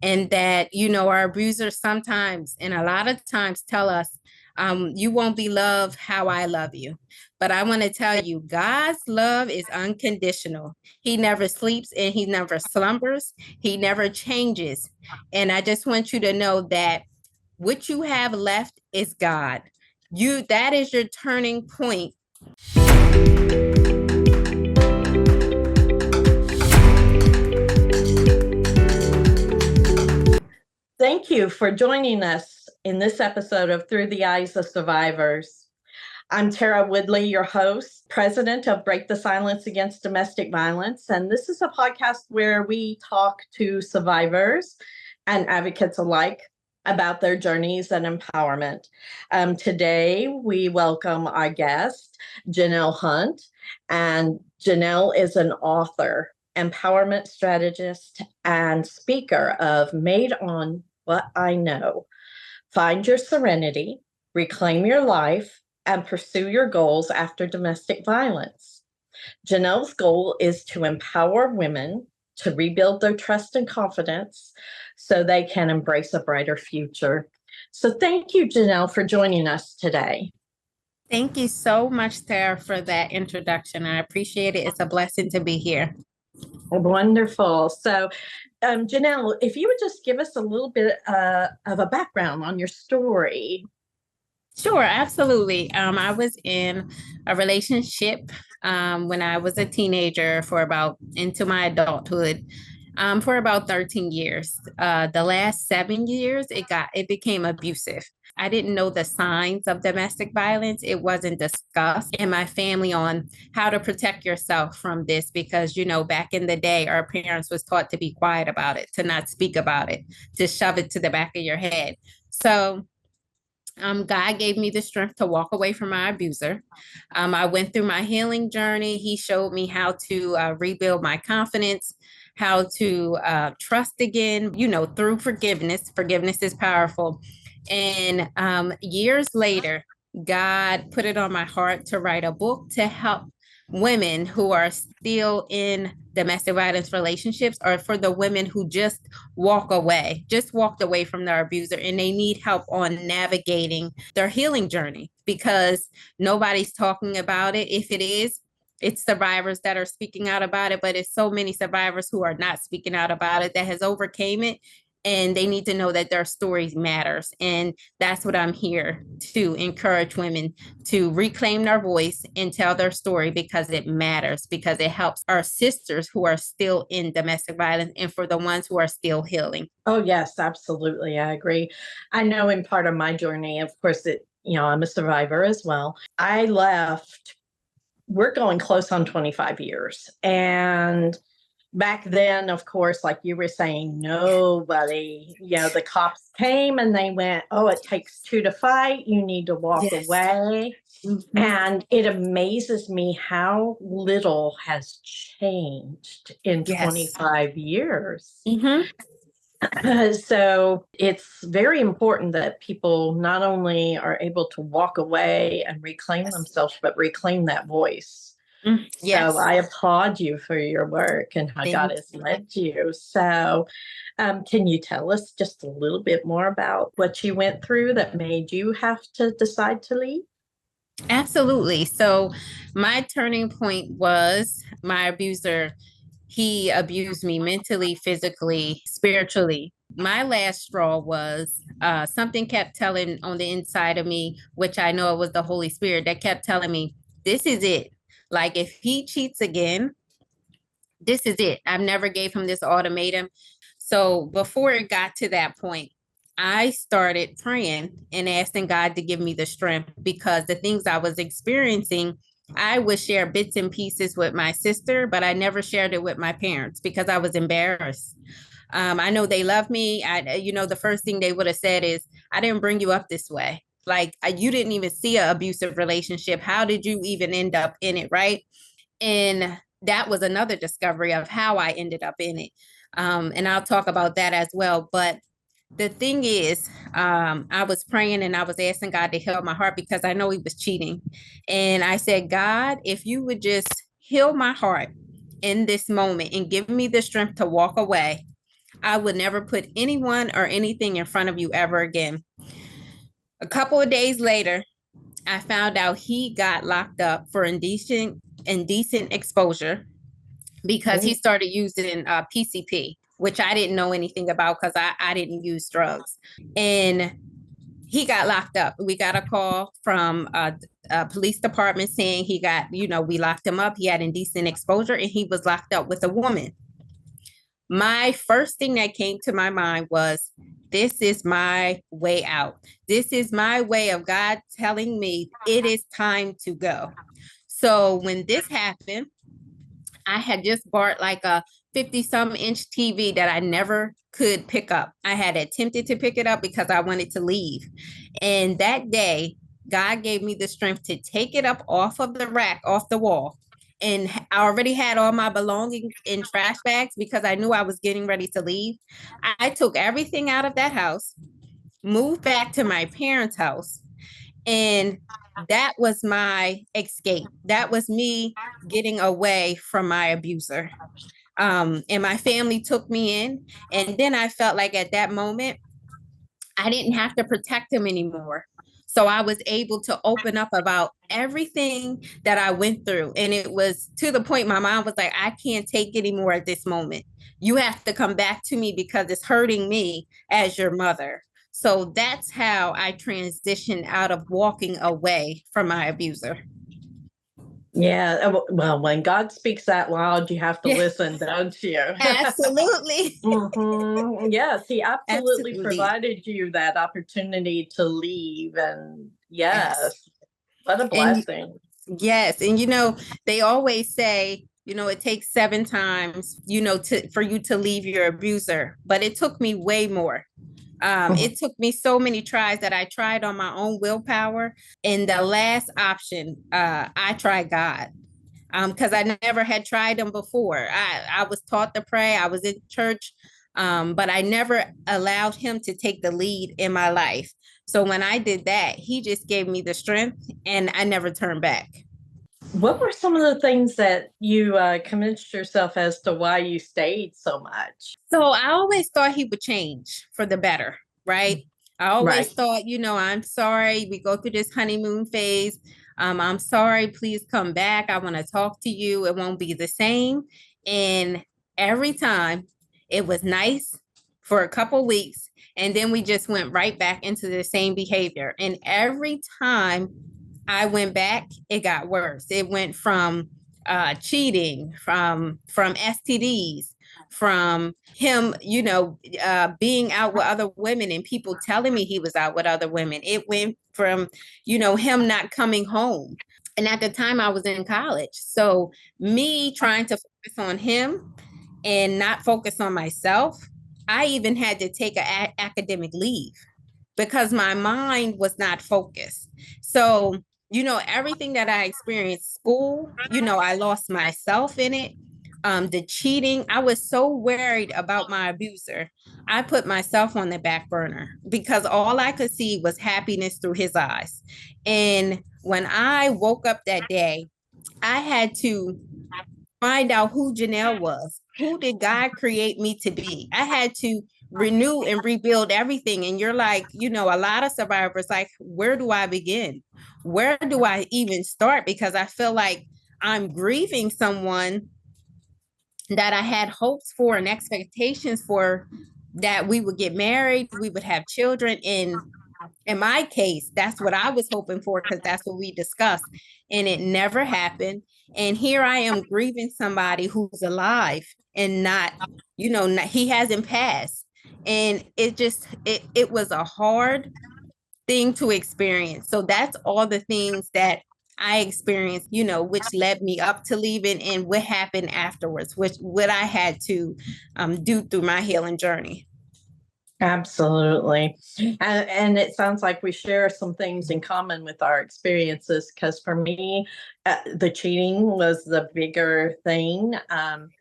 and that, our abusers sometimes and a lot of times tell us, you won't be loved how I love you. But I want to tell you, God's love is unconditional. He never sleeps and he never slumbers. He never changes. And I just want you to know that what you have left is God. That is your turning point. Thank you for joining us in this episode of Through the Eyes of Survivors. I'm Tara Woodlee, your host, president of Break the Silence Against Domestic Violence. And this is a podcast where we talk to survivors and advocates alike about their journeys and empowerment. Today, we welcome our guest, Janelle Hunt. And Janelle is an author, empowerment strategist, and speaker of Made on What I Know. Find your serenity, reclaim your life, and pursue your goals after domestic violence. Janelle's goal is to empower women to rebuild their trust and confidence so they can embrace a brighter future. So thank you, Janelle, for joining us today. Thank you so much, Tara, for that introduction. I appreciate it. It's a blessing to be here. Wonderful. So, Janelle, if you would just give us a little bit of a background on your story. Sure, absolutely. I was in a relationship when I was a teenager into my adulthood for about 13 years. The last 7 years, it became abusive. I didn't know the signs of domestic violence. It wasn't discussed in my family on how to protect yourself from this because, back in the day, our parents was taught to be quiet about it, to not speak about it, to shove it to the back of your head. So God gave me the strength to walk away from my abuser. I went through my healing journey. He showed me how to rebuild my confidence, how to trust again, through forgiveness. Forgiveness is powerful. And years later, God put it on my heart to write a book to help women who are still in domestic violence relationships, or for the women who just walked away from their abuser and they need help on navigating their healing journey because nobody's talking about it. If it is, it's survivors that are speaking out about it, but it's so many survivors who are not speaking out about it that has overcame it. And they need to know that their stories matters. And that's what I'm here to encourage women to reclaim their voice and tell their story because it matters, because it helps our sisters who are still in domestic violence and for the ones who are still healing. Oh, yes, absolutely. I agree. I know in part of my journey, of course, I'm a survivor as well. I left, we're going close on 25 years. And back then, of course, like you were saying, nobody, the cops came and they went, oh, it takes two to fight. You need to walk away. Mm-hmm. And it amazes me how little has changed in 25 years. Mm-hmm. So it's very important that people not only are able to walk away and reclaim themselves, but reclaim that voice. So I applaud you for your work and how God has led you. So can you tell us just a little bit more about what you went through that made you have to decide to leave? Absolutely. So my turning point was my abuser. He abused me mentally, physically, spiritually. My last straw was something kept telling on the inside of me, which I know it was the Holy Spirit that kept telling me, this is it. Like if he cheats again, this is it. I've never gave him this ultimatum. So before it got to that point, I started praying and asking God to give me the strength because the things I was experiencing, I would share bits and pieces with my sister, but I never shared it with my parents because I was embarrassed. I know they love me. The first thing they would have said is, I didn't bring you up this way. Like you didn't even see an abusive relationship. How did you even end up in it? Right. And that was another discovery of how I ended up in it. And I'll talk about that as well. But the thing is, I was praying and I was asking God to heal my heart because I know he was cheating. And I said, God, if you would just heal my heart in this moment and give me the strength to walk away, I would never put anyone or anything in front of you ever again. A couple of days later, I found out he got locked up for indecent exposure because he started using PCP, which I didn't know anything about because I didn't use drugs. And he got locked up. We got a call from a police department saying he got, we locked him up. He had indecent exposure and he was locked up with a woman. My first thing that came to my mind was, this is my way out. This is my way of God telling me it is time to go. So when this happened, I had just bought like a 50-some-inch TV that I never could pick up. I had attempted to pick it up because I wanted to leave. And that day, God gave me the strength to take it up off of the rack, off the wall. And I already had all my belongings in trash bags because I knew I was getting ready to leave. I took everything out of that house, moved back to my parents' house, and that was my escape. That was me getting away from my abuser. And my family took me in. And then I felt like at that moment, I didn't have to protect him anymore. So I was able to open up about everything that I went through. And it was to the point my mom was like, I can't take anymore at this moment. You have to come back to me because it's hurting me as your mother. So that's how I transitioned out of walking away from my abuser. Yeah. Well, when God speaks that loud, you have to listen, don't you? Absolutely. Mm-hmm. Yes, he absolutely Absolutely. provided you that opportunity to leave. And Yes. what a blessing. Yes. And they always say, it takes 7 times, for you to leave your abuser, but it took me way more. It took me so many tries that I tried on my own willpower. And the last option, I tried God. Because I never had tried him before. I was taught to pray. I was in church, but I never allowed him to take the lead in my life. So when I did that, he just gave me the strength and I never turned back. What were some of the things that you convinced yourself as to why you stayed so much? So I always thought he would change for the better, right? I always thought, I'm sorry. We go through this honeymoon phase. I'm sorry. Please come back. I want to talk to you. It won't be the same. And every time it was nice for a couple weeks. And then we just went right back into the same behavior. And every time I went back, it got worse. It went from cheating, from STDs, from him, being out with other women and people telling me he was out with other women. It went from, him not coming home. And at the time I was in college. So me trying to focus on him and not focus on myself, I even had to take an academic leave because my mind was not focused. So, everything that I experienced, school, I lost myself in it. The cheating, I was so worried about my abuser. I put myself on the back burner because all I could see was happiness through his eyes. And when I woke up that day, I had to find out who Janelle was. Who did God create me to be? I had to renew and rebuild everything. And you're like, a lot of survivors, like, where do I begin? Where do I even start? Because I feel like I'm grieving someone that I had hopes for and expectations for, that we would get married, we would have children. In my case, that's what I was hoping for because that's what we discussed. And it never happened. And here I am grieving somebody who's alive and not, he hasn't passed. And it was a hard thing to experience. So that's all the things that I experienced, which led me up to leaving, and what happened afterwards, which what I had to do through my healing journey. Absolutely. And it sounds like we share some things in common with our experiences, because for me, the cheating was the bigger thing.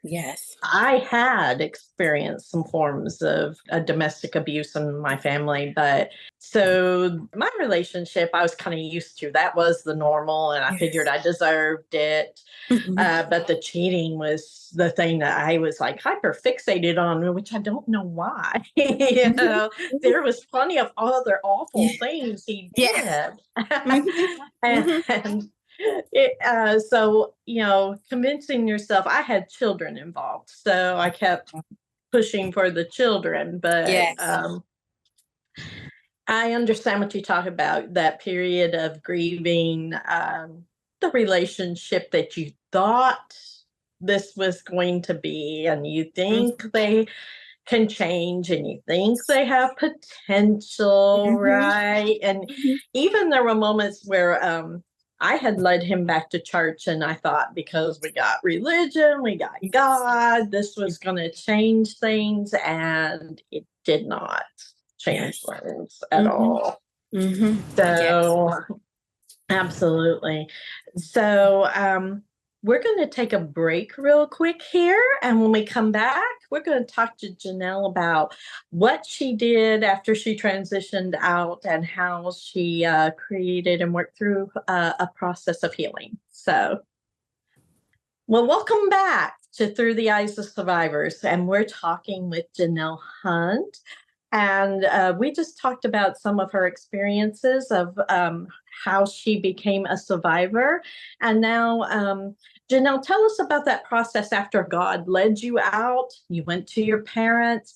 Yes. I had experienced some forms of domestic abuse in my family, but So my relationship, I was kind of used to. That was the normal, and I figured I deserved it. But the cheating was the thing that I was like hyper fixated on, which I don't know why. There was plenty of other awful things he Yes. did. Mhm. Mhm. And so, convincing yourself, I had children involved. So I kept pushing for the children. But Yes. I understand what you talk about, that period of grieving, the relationship that you thought this was going to be, and you think Mhm. they can change and you think they have potential, Mhm. right? And Mhm. even there were moments where I had led him back to church, and I thought because we got religion, we got God, this was going to change things, and it did not change Yes. things at Mhm. all. Mhm. Yes. So, absolutely. So, we're going to take a break real quick here. And when we come back, we're going to talk to Janelle about what she did after she transitioned out and how she created and worked through a process of healing. So, well, welcome back to Through the Eyes of Survivors. And we're talking with Janelle Hunt. And we just talked about some of her experiences of how she became a survivor. And now, Janelle, tell us about that process after God led you out. You went to your parents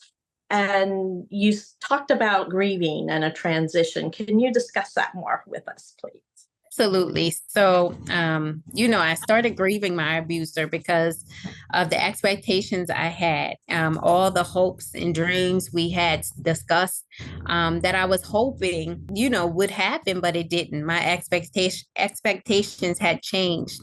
and you talked about grieving and a transition. Can you discuss that more with us, please? Absolutely. So, I started grieving my abuser because of the expectations I had, all the hopes and dreams we had discussed, that I was hoping, would happen, but it didn't. My expectations had changed.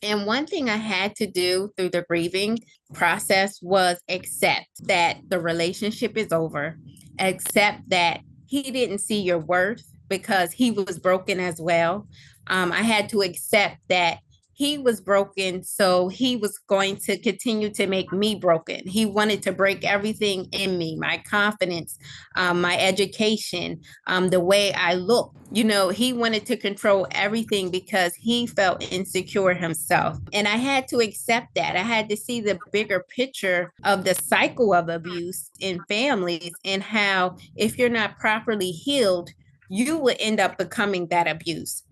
And one thing I had to do through the grieving process was accept that the relationship is over, accept that he didn't see your worth because he was broken as well. I had to accept that he was broken, so he was going to continue to make me broken. He wanted to break everything in me, my confidence, my education, the way I look. He wanted to control everything because he felt insecure himself. And I had to accept that. I had to see the bigger picture of the cycle of abuse in families and how, if you're not properly healed, you will end up becoming that abuse.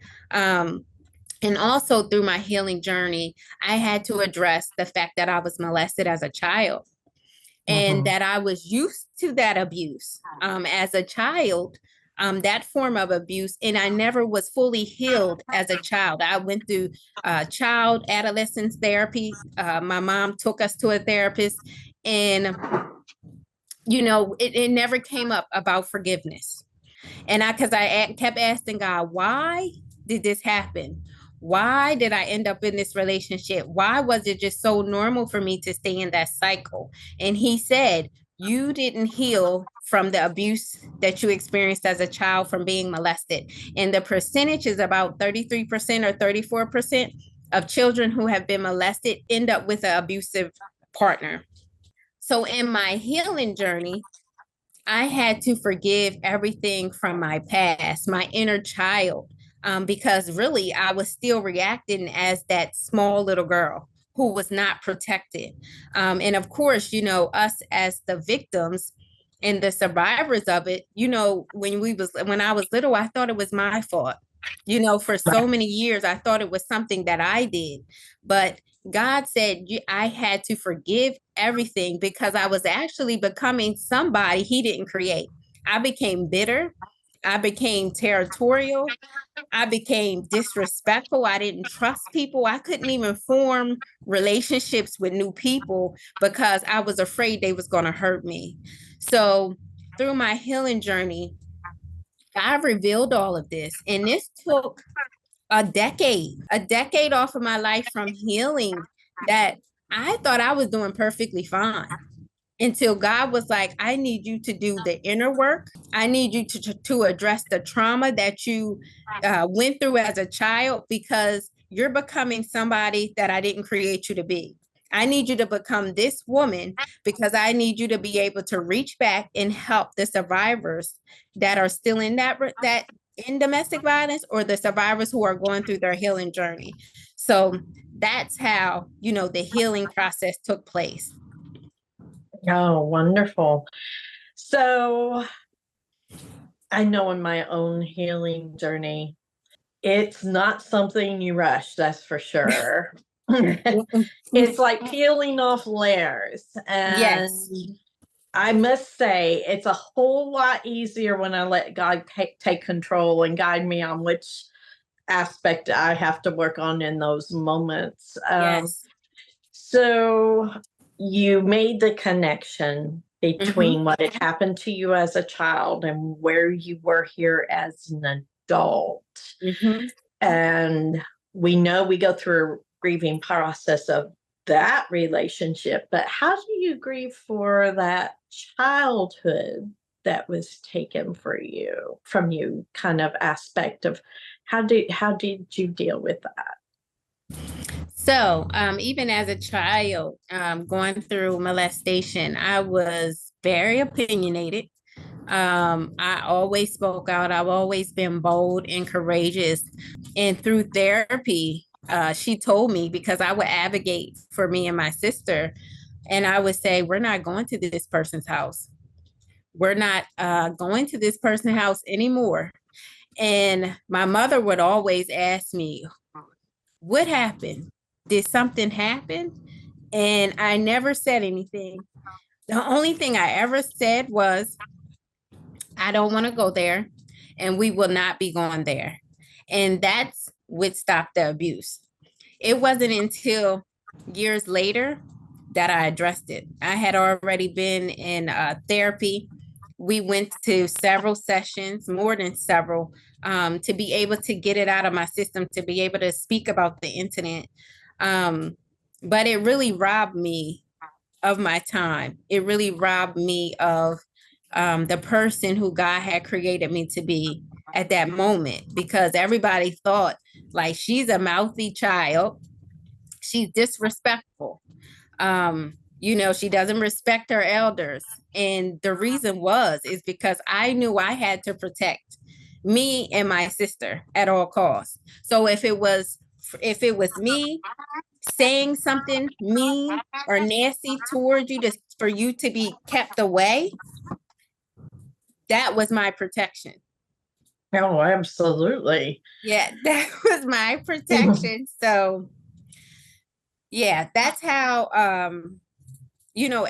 And also through my healing journey, I had to address the fact that I was molested as a child and Mhm. that I was used to that abuse as a child, that form of abuse. And I never was fully healed as a child. I went through child adolescence therapy. My mom took us to a therapist, and, it never came up about forgiveness. And because I kept asking God, why did this happen? Why did I end up in this relationship? Why was it just so normal for me to stay in that cycle? And he said, you didn't heal from the abuse that you experienced as a child from being molested. And the percentage is about 33% or 34% of children who have been molested end up with an abusive partner. So in my healing journey, I had to forgive everything from my past, my inner child, because really I was still reacting as that small little girl who was not protected. And of course, us as the victims and the survivors of it, when I was little, I thought it was my fault. For so many years, I thought it was something that I did. But God said I had to forgive everything because I was actually becoming somebody he didn't create. I became bitter. I became territorial. I became disrespectful. I didn't trust people. I couldn't even form relationships with new people because I was afraid they was going to hurt me. So through my healing journey, I revealed all of this. And this took a decade off of my life from healing that I thought I was doing perfectly fine until God was like, I need you to do the inner work. I need you to address the trauma that you went through as a child because you're becoming somebody that I didn't create you to be. I need you to become this woman because I need you to be able to reach back and help the survivors that are still in that in domestic violence, or the survivors who are going through their healing journey. So that's how, the healing process took place. Oh, wonderful. So I know in my own healing journey, it's not something you rush, that's for sure. It's like peeling off layers. And Yes. I must say, it's a whole lot easier when I let God take control and guide me on which aspect I have to work on in those moments. Yes. So you made the connection between Mm-hmm. what had happened to you as a child and where you were here as an adult. Mm-hmm. And we know we go through a grieving process of that relationship, but how do you grieve for that childhood that was taken from you kind of aspect of how did you deal with that? So, even as a child, going through molestation, I was very opinionated. I always spoke out. I've always been bold and courageous. And through therapy, she told me, because I would advocate for me and my sister, and I would say, we're not going to this person's house. We're not going to this person's house anymore. And my mother would always ask me, what happened? Did something happen? And I never said anything. The only thing I ever said was, I don't want to go there, and we will not be going there. And that's what stopped the abuse. It wasn't until years later that I addressed it. I had already been in therapy. We went to several sessions, more than several, to be able to get it out of my system, to be able to speak about the incident. But it really robbed me of my time. It really robbed me of the person who God had created me to be at that moment, because everybody thought, like, she's a mouthy child. She's disrespectful. She doesn't respect her elders. And the reason is because I knew I had to protect me and my sister at all costs. So if it was me saying something mean or nasty towards you for you to be kept away, that was my protection. Oh, absolutely. Yeah, that was my protection. So yeah, that's how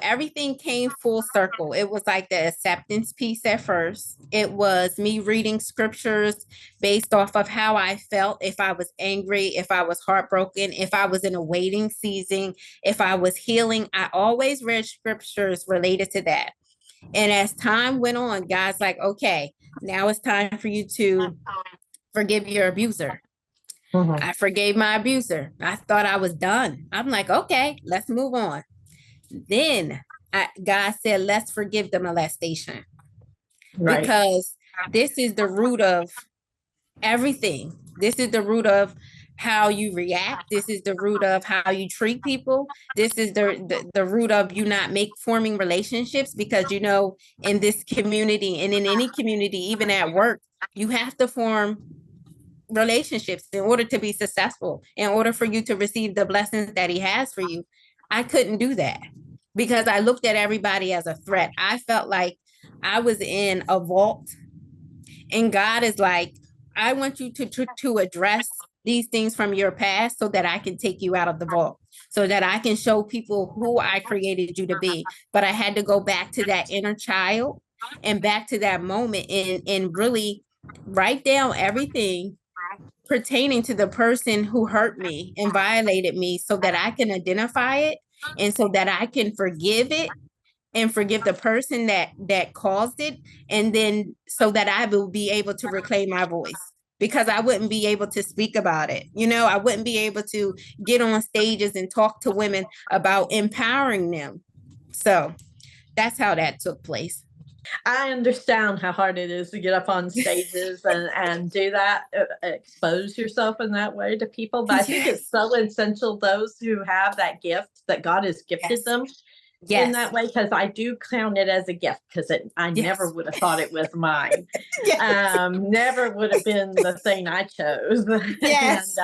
everything came full circle. It was like the acceptance piece at first. It was me reading scriptures based off of how I felt. If I was angry, if I was heartbroken, if I was in a waiting season, if I was healing, I always read scriptures related to that. And as time went on, God's like, okay, now it's time for you to forgive your abuser. Mhm. I forgave my abuser. I thought I was done. I'm like, okay, let's move on. Then God said, let's forgive the molestation, Right. because this is the root of everything. This is the root of how you react. This is the root of how you treat people. This is the root of you not forming relationships, because in this community and in any community, even at work, you have to form relationships in order to be successful, in order for you to receive the blessings that he has for you. I couldn't do that because I looked at everybody as a threat. I felt like I was in a vault, and God is like, I want you to address these things from your past so that I can take you out of the vault, so that I can show people who I created you to be. But I had to go back to that inner child and back to that moment, and really write down everything pertaining to the person who hurt me and violated me, so that I can identify it, and so that I can forgive it and forgive the person that caused it, and then so that I will be able to reclaim my voice, because I wouldn't be able to speak about it. I wouldn't be able to get on stages and talk to women about empowering them. So that's how that took place. I understand how hard it is to get up on stages and do that, expose yourself in that way to people. But I think it's Yes, so essential, those who have that gift that God has gifted yes, them in yes, that way, because I do count it as a gift, because I never yes, would have thought it was mine. yes, Never would have been the thing I chose. and yes.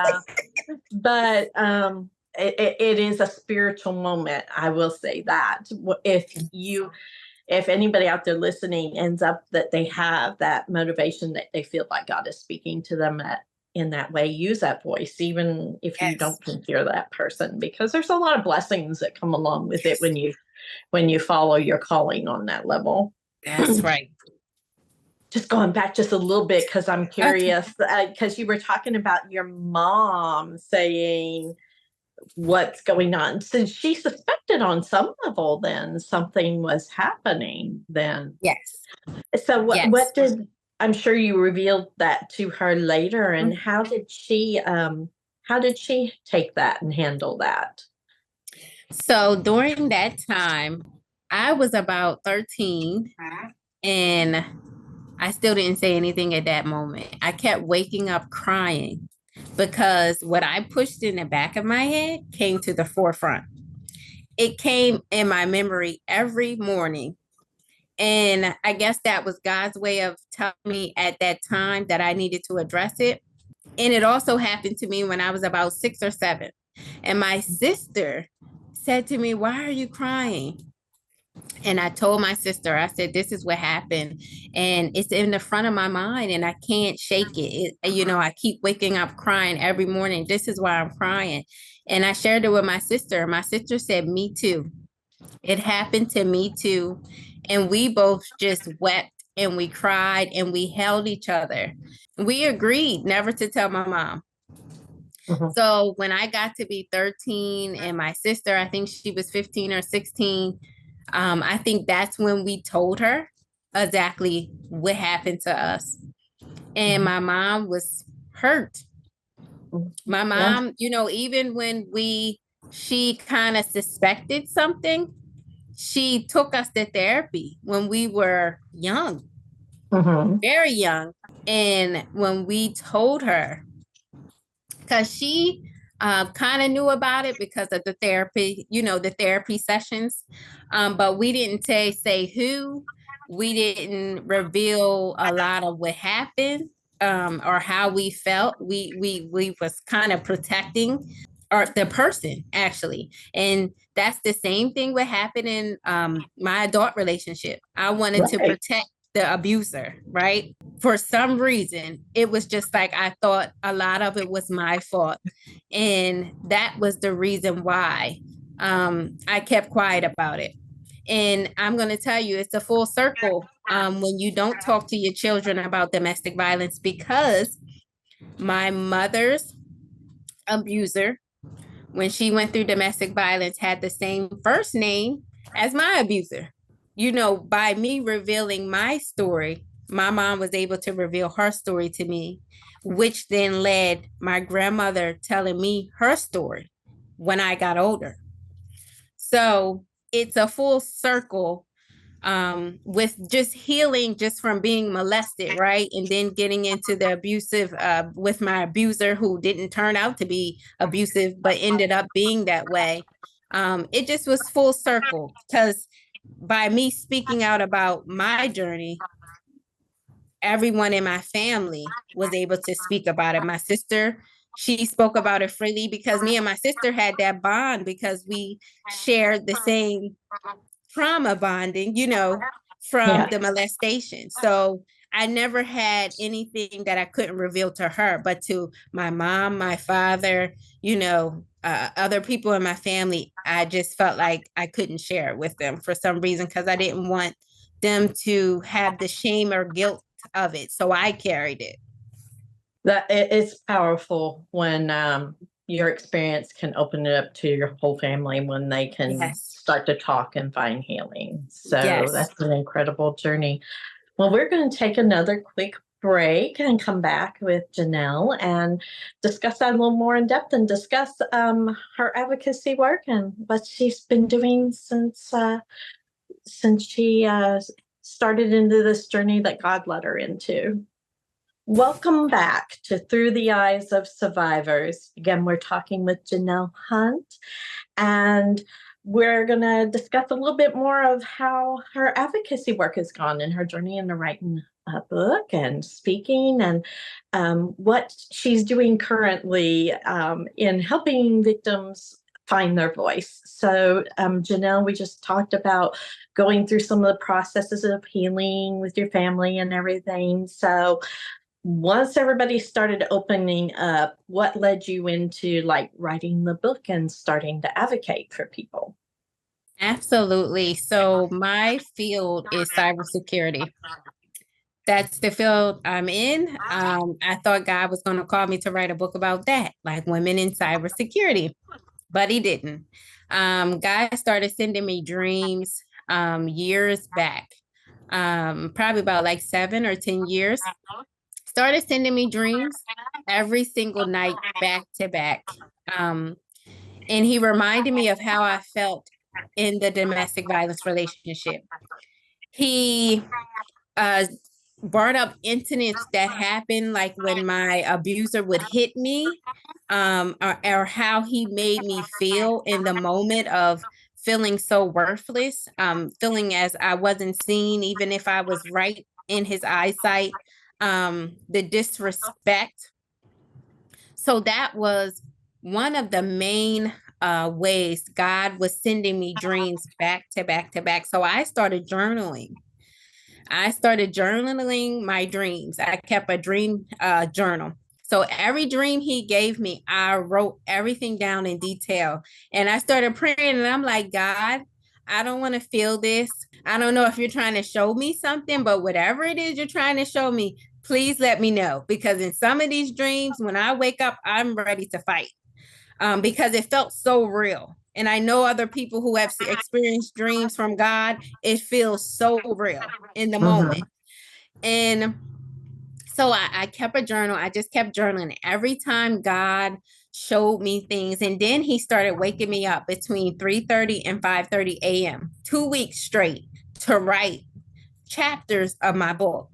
but it is a spiritual moment. I will say that if anybody out there listening ends up that they have that motivation, that they feel like God is speaking to them in that way, use that voice, even if you Yes, don't think you're that person, because there's a lot of blessings that come along with it yes, when you follow your calling on that level. that's right. Just going back just a little bit, because I'm Okay. curious, because you were talking about your mom saying what's going on. So she suspected on some level then something was happening then. Yes, So yes. what did, I'm sure you revealed that to her later, and how did she take that and handle that? So during that time, I was about 13 and I still didn't say anything at that moment. I kept waking up crying because what I pushed in the back of my head came to the forefront. It came in my memory every morning. And I guess that was God's way of telling me at that time that I needed to address it. And it also happened to me when I was about 6 or 7. And my sister said to me, "Why are you crying?" And I told my sister, I said, "This is what happened. And it's in the front of my mind and I can't shake it. I keep waking up crying every morning. This is why I'm crying." And I shared it with my sister. My sister said, "Me too. It happened to me too." And we both just wept and we cried and we held each other. We agreed never to tell my mom. Mhm. So when I got to be 13 and my sister, I think she was 15 or 16, I think that's when we told her exactly what happened to us. And Mhm. my mom was hurt. Mhm. My Yeah. mom, even when she kind of suspected something, she took us to therapy when we were young, Mhm. very young. And when we told her, because she kind of knew about it because of the therapy sessions. But we didn't say who. We didn't reveal a lot of what happened or how we felt. We was kind of protecting or the person actually. And that's the same thing what happened in my adult relationship. I wanted to Right. protect the abuser, right? For some reason, it was just like I thought a lot of it was my fault. And that was the reason why I kept quiet about it. And I'm going to tell you, it's a full circle when you don't talk to your children about domestic violence, because my mother's abuser, when she went through domestic violence, had the same first name as my abuser. By me revealing my story, my mom was able to reveal her story to me, which then led my grandmother telling me her story when I got older. So it's a full circle with just healing just from being molested, right? And then getting into the abusive with my abuser who didn't turn out to be abusive, but ended up being that way. It just was full circle because by me speaking out about my journey, everyone in my family was able to speak about it. My sister, she spoke about it freely because me and my sister had that bond because we shared the same trauma bonding, from Yeah. the molestation. So I never had anything that I couldn't reveal to her, but to my mom, my father, other people in my family, I just felt like I couldn't share it with them for some reason because I didn't want them to have the shame or guilt of it. So I carried it. That it's powerful when your experience can open it up to your whole family, when they can Yes. start to talk and find healing. So Yes. that's an incredible journey. Well, we're going to take another quick break and come back with Janelle and discuss that a little more in depth, and discuss her advocacy work and what she's been doing since she started into this journey that God led her into. Welcome back to Through the Eyes of Survivors. Again, we're talking with Janelle Hunt, and we're going to discuss a little bit more of how her advocacy work has gone in her journey into writing a book and speaking, and what she's doing currently in helping victims find their voice. So, Janelle, we just talked about going through some of the processes of healing with your family and everything. So, once everybody started opening up, what led you into like writing the book and starting to advocate for people? Absolutely. So my field is cybersecurity. That's the field I'm in. I thought God was going to call me to write a book about that, like women in cybersecurity, but he didn't. God started sending me dreams years back, probably about like 7 or 10 years. Started sending me dreams every single night, back to back. Um, and he reminded me of how I felt in the domestic violence relationship. He uh, brought up incidents that happened, like when my abuser would hit me, or how he made me feel in the moment of feeling so worthless, feeling as I wasn't seen, even if I was right in his eyesight, the disrespect. So that was one of the main ways God was sending me dreams back to back to back. So I started journaling. I started journaling my dreams. I kept a dream journal. So every dream he gave me, I wrote everything down in detail. And I started praying, and I'm like, God, I don't want to feel this. I don't know if you're trying to show me something, but whatever it is you're trying to show me, please let me know. Because in some of these dreams, when I wake up, I'm ready to fight, because it felt so real. And I know other people who have experienced dreams from God, it feels so real in the moment. And so I kept a journal. I just kept journaling every time God showed me things. And then he started waking me up between 3:30 and 5:30 a.m., 2 weeks straight, to write chapters of my book.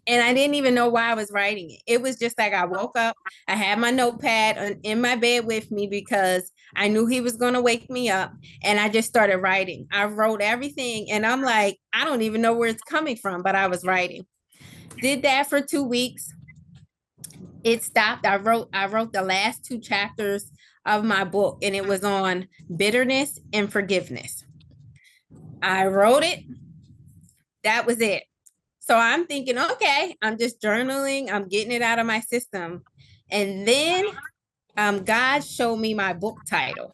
And I didn't even know why I was writing it. It was just like I woke up, I had my notepad in my bed with me because I knew he was going to wake me up. And I just started writing. I wrote everything. And I'm like, I don't even know where it's coming from, but I was writing. Did that for 2 weeks. It stopped. I wrote the last 2 chapters of my book, and it was on bitterness and forgiveness. I wrote it. That was it. So I'm thinking, okay, I'm just journaling. I'm getting it out of my system. And then God showed me my book title.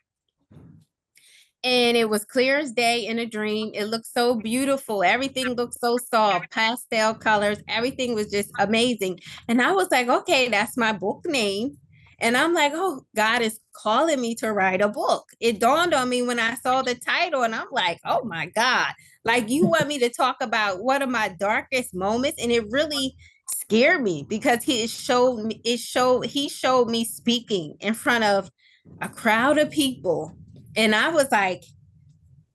And it was clear as day in a dream. It looked so beautiful. Everything looked so soft, pastel colors. Everything was just amazing. And I was like, okay, that's my book name. And I'm like, oh, God is calling me to write a book. It dawned on me when I saw the title, and I'm like, oh my God, like you want me to talk about one of my darkest moments. And it really scared me because he showed me speaking in front of a crowd of people. And I was like,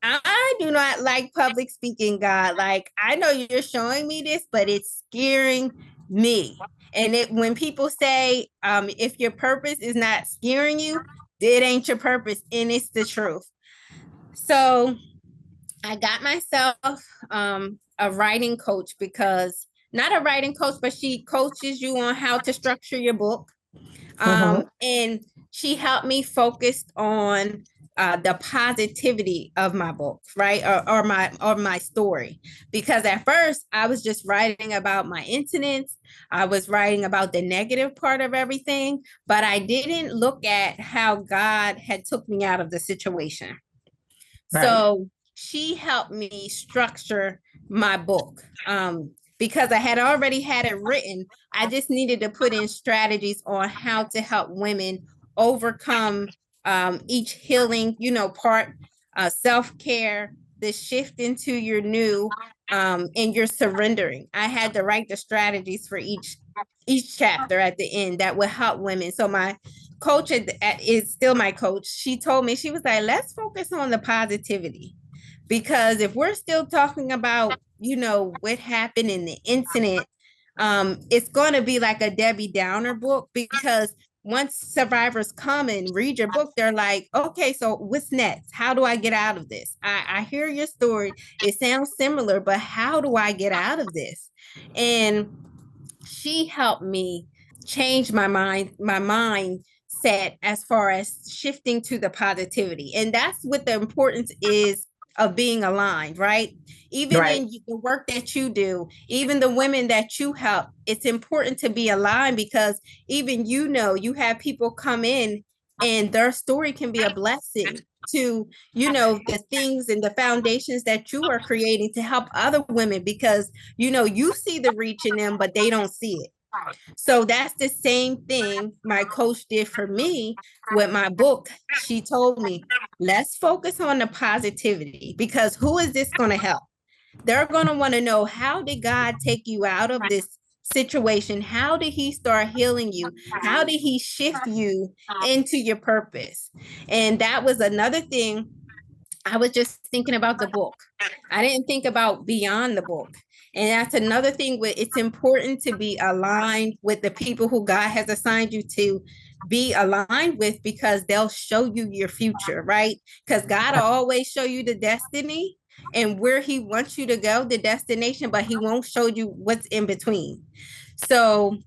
I do not like public speaking, God. Like, I know you're showing me this, but it's scaring me. And when people say, if your purpose is not scaring you, it ain't your purpose. And it's the truth. So I got myself a writing coach, because not a writing coach, but she coaches you on how to structure your book. And she helped me focus on the positivity of my book, right? Or my story. Because at first I was just writing about my incidents. I was writing about the negative part of everything, but I didn't look at how God had took me out of the situation. Right. So she helped me structure my book. Because I had already had it written, I just needed to put in strategies on how to help women overcome each healing, part, self-care, the shift into your new, and your surrendering. I had to write the strategies for each chapter at the end that would help women. So my coach is still my coach. She told me, she was like, let's focus on the positivity. Because if we're still talking about what happened in the incident, it's going to be like a Debbie Downer book, because once survivors come and read your book, they're like, okay, so what's next? How do I get out of this? I hear your story. It sounds similar, but how do I get out of this? And she helped me change my mindset as far as shifting to the positivity. And that's what the importance is of being aligned, right? Even Right. in the work that you do, even the women that you help, it's important to be aligned, because even you have people come in and their story can be a blessing to the things and the foundations that you are creating to help other women, because you see the reach in them, but they don't see it. So that's the same thing my coach did for me with my book. She told me, let's focus on the positivity, because who is this going to help? They're going to want to know, how did God take you out of this situation? How did he start healing you? How did he shift you into your purpose? And that was another thing. I was just thinking about the book. I didn't think about beyond the book. And that's another thing where it's important to be aligned with the people who God has assigned you to be aligned with, because they'll show you your future, right? Because God will always show you the destiny and where he wants you to go, the destination, but he won't show you what's in between. So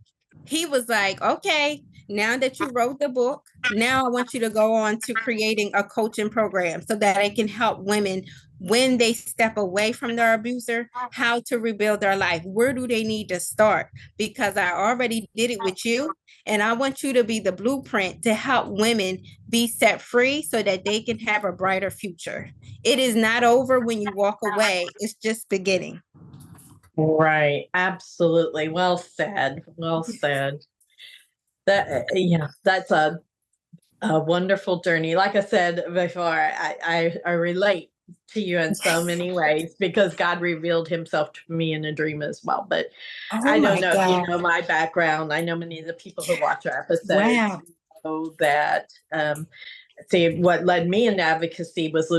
he was like, okay, now that you wrote the book, now I want you to go on to creating a coaching program so that it can help women when they step away from their abuser, how to rebuild their life. Where do they need to start? Because I already did it with you. And I want you to be the blueprint to help women be set free so that they can have a brighter future. It is not over when you walk away. It's just beginning. Right. Absolutely. Well said. Well said. That's a wonderful journey. Like I said before, I relate to you in so many ways, because God revealed himself to me in a dream as well. But I don't know if you know my background. I know many of the people who watch our episodes know that see, what led me into advocacy was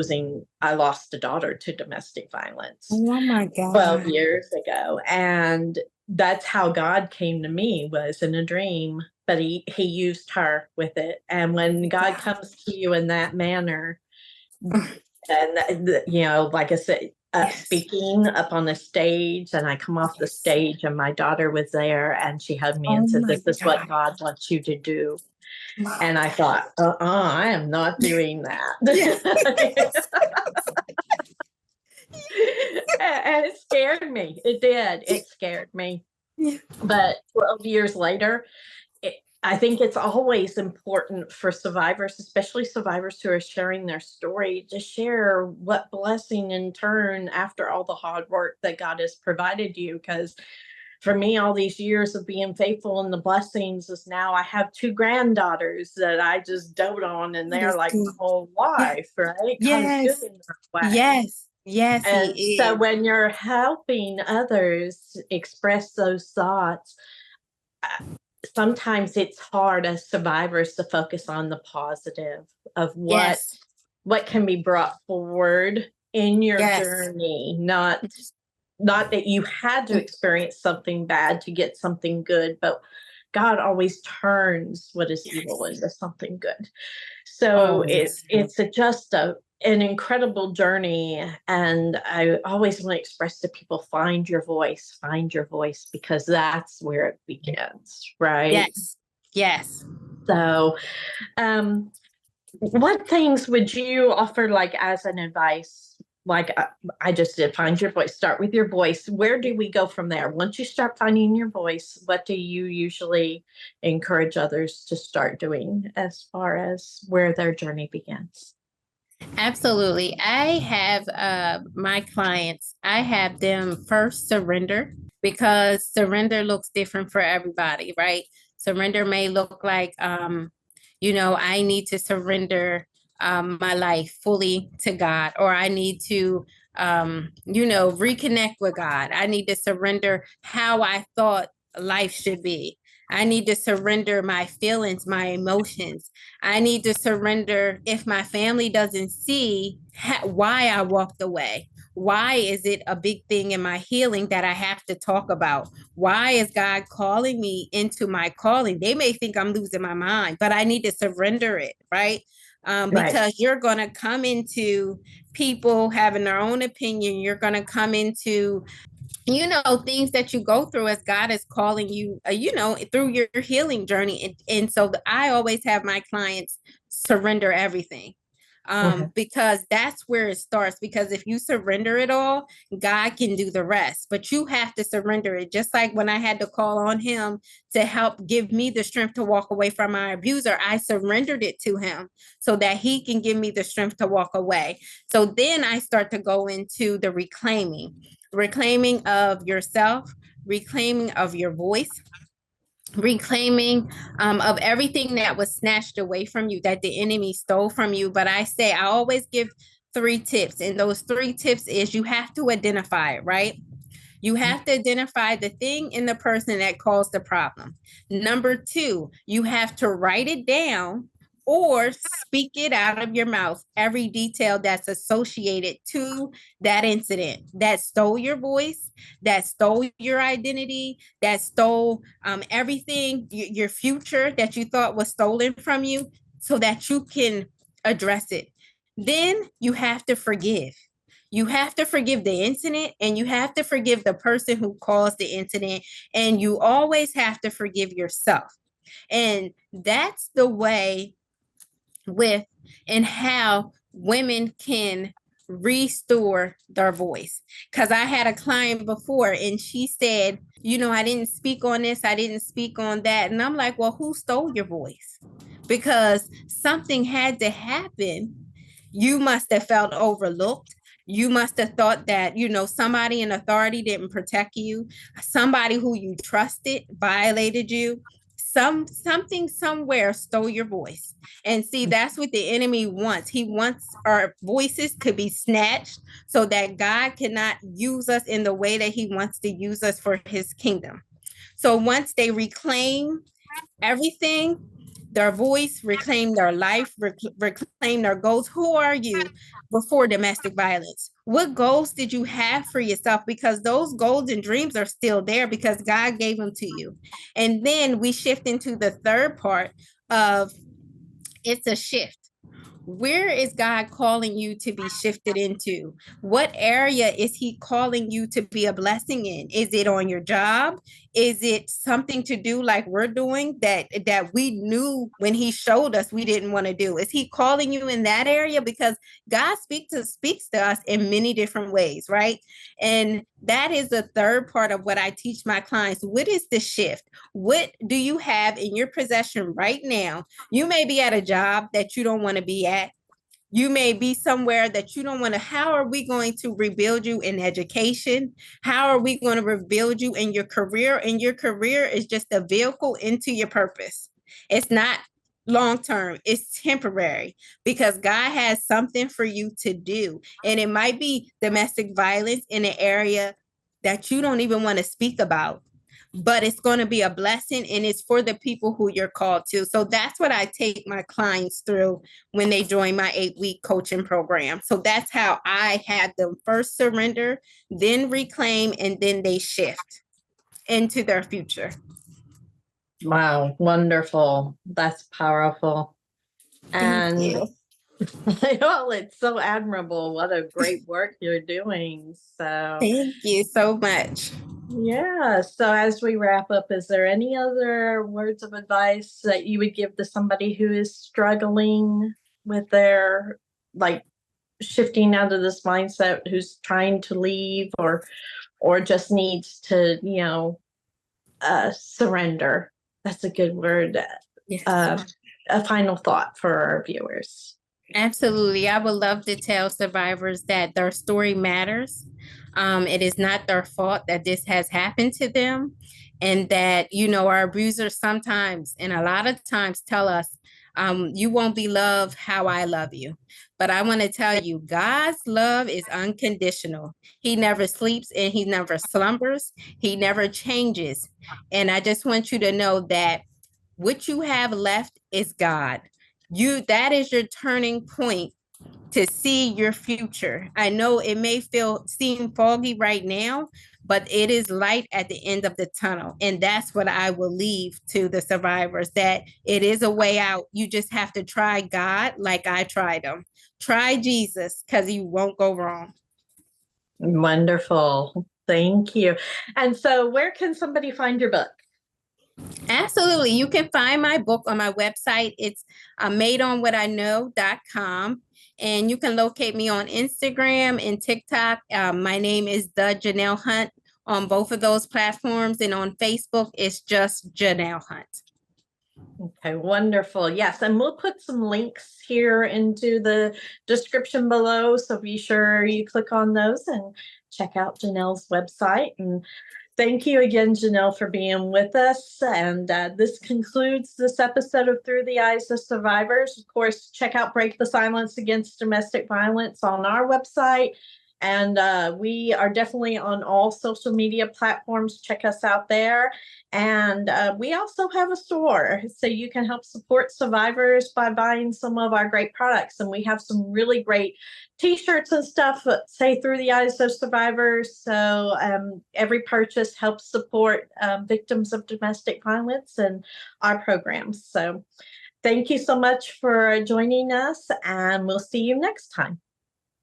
I lost a daughter to domestic violence. Oh my God. 12 years ago. And that's how God came to me, was in a dream, but he used her with it. And when God comes to you in that manner, and like I said, speaking up on the stage, and I come off the stage and my daughter was there, and she hugged me and said, this is what God wants you to do. And I thought, I am not doing that. And it scared me. It did. It scared me. But 12 years later, I think it's always important for survivors, especially survivors who are sharing their story, to share what blessing in turn after all the hard work that God has provided you. Because for me, all these years of being faithful in the blessings is now I have 2 granddaughters that I just dote on, and they're like my whole life, right? Yes. God is good in that way. Yes. Yes. And so when you're helping others express those thoughts, sometimes it's hard as survivors to focus on the positive of what can be brought forward in your journey, not that you had to experience something bad to get something good, but God always turns what is evil into something good. So it's just an incredible journey. And I always want to express to people, find your voice, because that's where it begins, right? Yes. So what things would you offer, like, as an advice? Like I just did, find your voice, start with your voice. Where do we go from there? Once you start finding your voice, what do you usually encourage others to start doing as far as where their journey begins? Absolutely. I have my clients, I have them first surrender, because surrender looks different for everybody, right? Surrender may look like, I need to surrender my life fully to God, or I need to, reconnect with God. I need to surrender how I thought life should be. I need to surrender my feelings, my emotions. I need to surrender if my family doesn't see why I walked away, Why is it a big thing in my healing that I have to talk about? Why is God calling me into my calling? They may think I'm losing my mind, but I need to surrender it, right? Right. Because you're going to come into people having their own opinion. You're going to come into things that you go through as God is calling you, through your healing journey. And so I always have my clients surrender everything, Mhm. because that's where it starts. Because if you surrender it all, God can do the rest, but you have to surrender it. Just like when I had to call on him to help give me the strength to walk away from my abuser, I surrendered it to him so that he can give me the strength to walk away. So then I start to go into the reclaiming of yourself, reclaiming of your voice, reclaiming of everything that was snatched away from you, that the enemy stole from you. But I always give 3 tips. And those 3 tips is you have to identify it, right? You have to identify the thing in the person that caused the problem. Number 2, you have to write it down or speak it out of your mouth, every detail that's associated to that incident that stole your voice, that stole your identity, that stole everything, your future that you thought was stolen from you, so that you can address it. Then you have to forgive. You have to forgive the incident, and you have to forgive the person who caused the incident, and you always have to forgive yourself. And that's the way with and how women can restore their voice. Because I had a client before and she said, I didn't speak on this, I didn't speak on that. And I'm like, well, who stole your voice? Because something had to happen. You must have felt overlooked. You must have thought that, somebody in authority didn't protect you. Somebody who you trusted violated you. Something somewhere stole your voice. And see, that's what the enemy wants. He wants our voices to be snatched so that God cannot use us in the way that he wants to use us for his kingdom. So once they reclaim everything, their voice, reclaim their life, reclaim their goals. Who are you before domestic violence? What goals did you have for yourself? Because those goals and dreams are still there because God gave them to you. And then we shift into the third part of it's a shift. Where is God calling you to be shifted into? What area is he calling you to be a blessing in? Is it on your job? Is it something to do like we're doing that we knew when he showed us we didn't want to do? Is he calling you in that area? Because God speaks to us in many different ways, right? And that is the third part of what I teach my clients. What is the shift? What do you have in your possession right now? You may be at a job that you don't want to be at. You may be somewhere that you don't want to. How are we going to rebuild you in education? How are we going to rebuild you in your career? And your career is just a vehicle into your purpose. It's not long term, it's temporary because God has something for you to do. And it might be domestic violence in an area that you don't even want to speak about, but it's going to be a blessing and it's for the people who you're called to. So that's what I take my clients through when they join my 8-week coaching program. So that's how I had them first surrender, then reclaim, and then they shift into their future. Wow, wonderful. That's powerful. Thank you. Well, it's so admirable. What a great work you're doing. So, Thank you so much. yeah. So, as we wrap up, is there any other words of advice that you would give to somebody who is struggling with their, like, shifting out of this mindset, who's trying to leave or just needs to, surrender? That's a good word. Yes. A final thought for our viewers. Absolutely. I would love to tell survivors that their story matters. It is not their fault that this has happened to them. And that, our abusers sometimes and a lot of times tell us, you won't be loved how I love you. But I want to tell you, God's love is unconditional. He never sleeps and he never slumbers. He never changes. And I just want you to know that what you have left is God. That is your turning point to see your future. I know it may seem foggy right now, but it is light at the end of the tunnel. And that's what I will leave to the survivors, that it is a way out. You just have to try God like I tried him. Try Jesus, because you won't go wrong. Wonderful. Thank you. And so where can somebody find your book? Absolutely. You can find my book on my website. It's madeonwhatiknow.com. And you can locate me on Instagram and TikTok. My name is the Janelle Hunt on both of those platforms. And on Facebook, it's just Janelle Hunt. Okay, wonderful. Yes, and we'll put some links here into the description below. So be sure you click on those and check out Janelle's website. And thank you again, Janelle, for being with us. And this concludes this episode of Through the Eyes of Survivors. Of course, check out Break the Silence Against Domestic Violence on our website. And we are definitely on all social media platforms. Check us out there. And we also have a store, so you can help support survivors by buying some of our great products. And we have some really great T-shirts and stuff that say Through the Eyes of Survivors. So every purchase helps support victims of domestic violence and our programs. So thank you so much for joining us, and we'll see you next time.